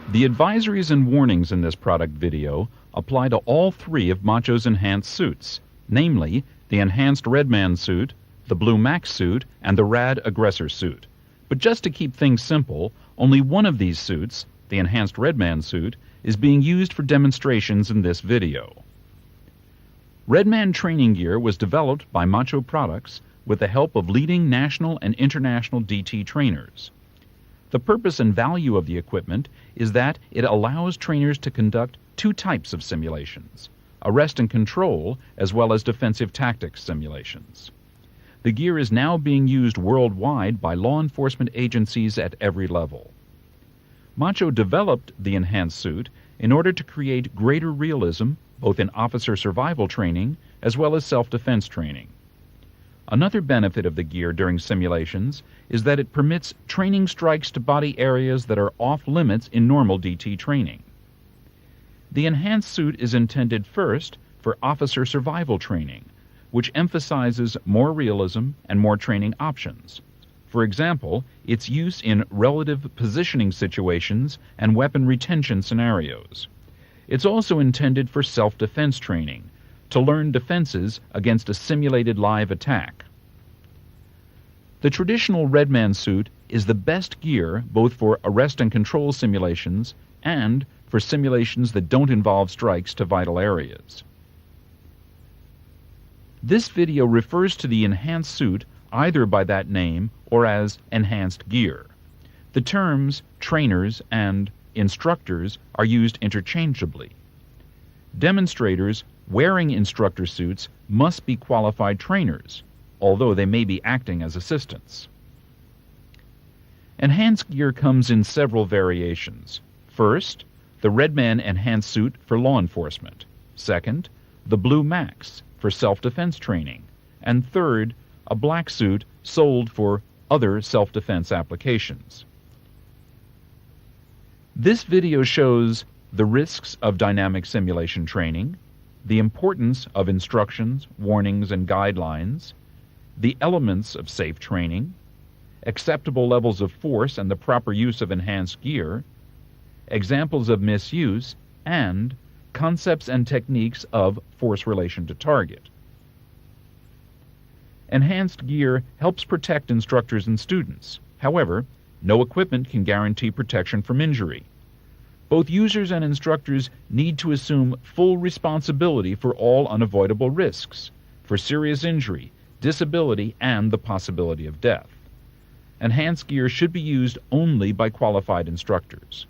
The advisories and warnings in this product video apply to all three of Macho's enhanced suits, namely the Enhanced Redman suit, the Blue Max suit, and the Rad Aggressor suit. But just to keep things simple, only one of these suits, the Enhanced Redman suit, is being used for demonstrations in this video. Redman training gear was developed by Macho Products with the help of leading national and international DT trainers. The purpose and value of the equipment is that it allows trainers to conduct two types of simulations, arrest and control as well as defensive tactics simulations. The gear is now being used worldwide by law enforcement agencies at every level. Macho developed the enhanced suit in order to create greater realism both in officer survival training as well as self-defense training. Another benefit of the gear during simulations is that it permits training strikes to body areas that are off limits in normal DT training. The enhanced suit is intended first for officer survival training, which emphasizes more realism and more training options. For example, its use in relative positioning situations and weapon retention scenarios. It's also intended for self-defense training, to learn defenses against a simulated live attack. The traditional Redman suit is the best gear both for arrest and control simulations and for simulations that don't involve strikes to vital areas. This video refers to the enhanced suit either by that name or as enhanced gear. The terms trainers and instructors are used interchangeably. Demonstrators wearing instructor suits must be qualified trainers, although they may be acting as assistants. Enhanced gear comes in several variations. First, the Redman enhanced suit for law enforcement. Second, the Blue Max for self-defense training. And third, a black suit sold for other self-defense applications. This video shows the risks of dynamic simulation training, the importance of instructions, warnings, and guidelines, the elements of safe training, acceptable levels of force and the proper use of enhanced gear, examples of misuse, and concepts and techniques of force relation to target. Enhanced gear helps protect instructors and students. However, no equipment can guarantee protection from injury. Both users and instructors need to assume full responsibility for all unavoidable risks, for serious injury, disability, and the possibility of death. Enhanced gear should be used only by qualified instructors.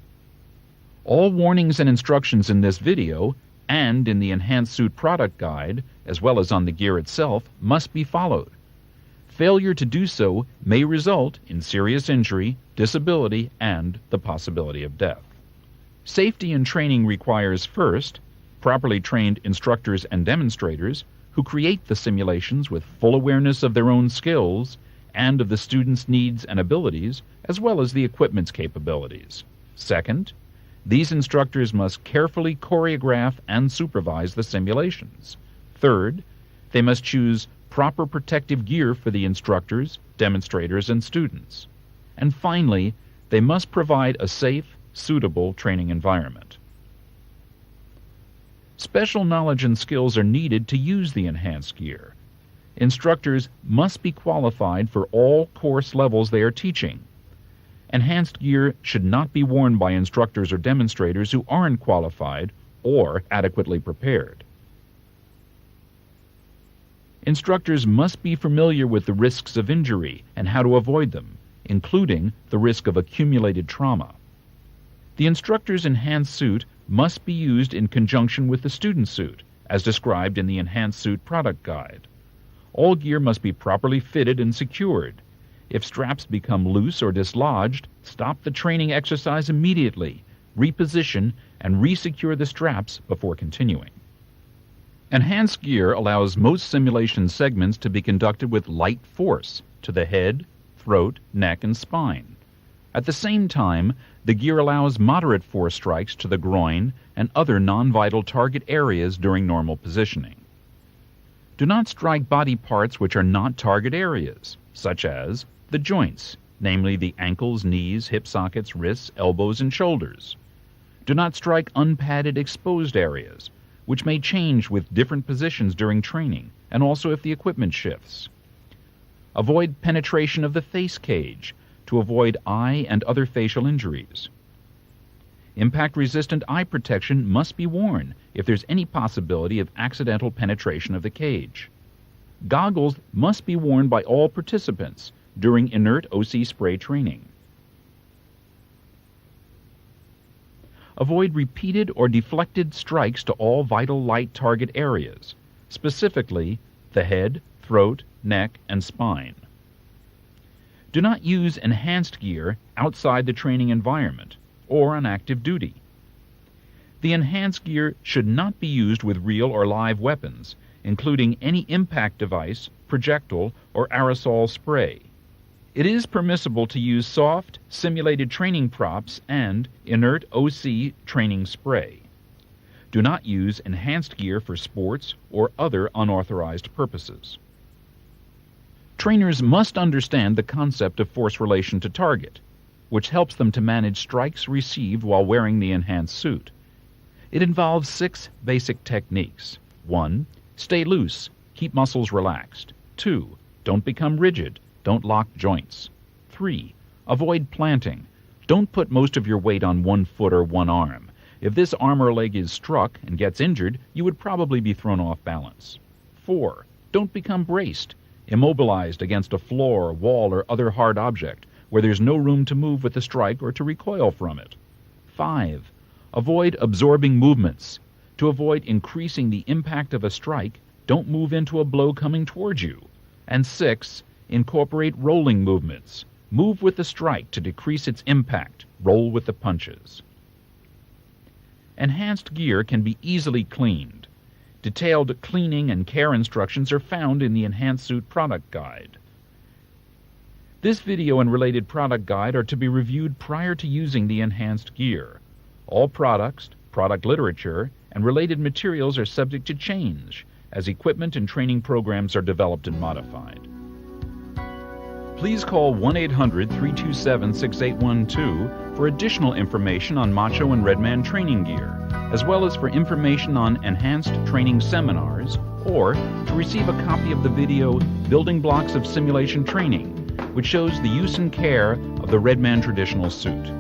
All warnings and instructions in this video and in the Enhanced Suit product guide, as well as on the gear itself, must be followed. Failure to do so may result in serious injury, disability, and the possibility of death. Safety in training requires, first, properly trained instructors and demonstrators who create the simulations with full awareness of their own skills and of the students' needs and abilities, as well as the equipment's capabilities. Second, these instructors must carefully choreograph and supervise the simulations. Third, they must choose proper protective gear for the instructors, demonstrators, and students. And finally, they must provide a safe, suitable training environment. Special knowledge and skills are needed to use the enhanced gear. Instructors must be qualified for all course levels they are teaching. Enhanced gear should not be worn by instructors or demonstrators who aren't qualified or adequately prepared. Instructors must be familiar with the risks of injury and how to avoid them, including the risk of accumulated trauma. The instructor's enhanced suit must be used in conjunction with the student suit, as described in the Enhanced Suit product guide. All gear must be properly fitted and secured. If straps become loose or dislodged, stop the training exercise immediately, reposition, and resecure the straps before continuing. Enhanced gear allows most simulation segments to be conducted with light force to the head, throat, neck, and spine. At the same time, the gear allows moderate force strikes to the groin and other non-vital target areas during normal positioning. Do not strike body parts which are not target areas, such as the joints, namely the ankles, knees, hip sockets, wrists, elbows, and shoulders. Do not strike unpadded exposed areas, which may change with different positions during training, and also if the equipment shifts. Avoid penetration of the face cage to avoid eye and other facial injuries. Impact-resistant eye protection must be worn if there's any possibility of accidental penetration of the cage. Goggles must be worn by all participants during inert OC spray training. Avoid repeated or deflected strikes to all vital light target areas, specifically the head, throat, neck, and spine. Do not use enhanced gear outside the training environment or on active duty. The enhanced gear should not be used with real or live weapons, including any impact device, projectile, or aerosol spray. It is permissible to use soft, simulated training props and inert OC training spray. Do not use enhanced gear for sports or other unauthorized purposes. Trainers must understand the concept of force relation to target, which helps them to manage strikes received while wearing the enhanced suit. It involves 6 basic techniques. 1. Stay loose. Keep muscles relaxed. 2. Don't become rigid. Don't lock joints. 3. Avoid planting. Don't put most of your weight on one foot or one arm. If this arm or leg is struck and gets injured, you would probably be thrown off balance. 4. Don't become braced, immobilized against a floor, wall, or other hard object where there's no room to move with the strike or to recoil from it. 5. Avoid absorbing movements. To avoid increasing the impact of a strike, don't move into a blow coming towards you. And 6. Incorporate rolling movements. Move with the strike to decrease its impact. Roll with the punches. Enhanced gear can be easily cleaned. Detailed cleaning and care instructions are found in the Enhanced Suit Product Guide. This video and related product guide are to be reviewed prior to using the enhanced gear. All products, product literature, and related materials are subject to change as equipment and training programs are developed and modified. Please call 1-800-327-6812 for additional information on Macho and Redman training gear, as well as for information on enhanced training seminars, or to receive a copy of the video Building Blocks of Simulation Training, which shows the use and care of the Redman traditional suit.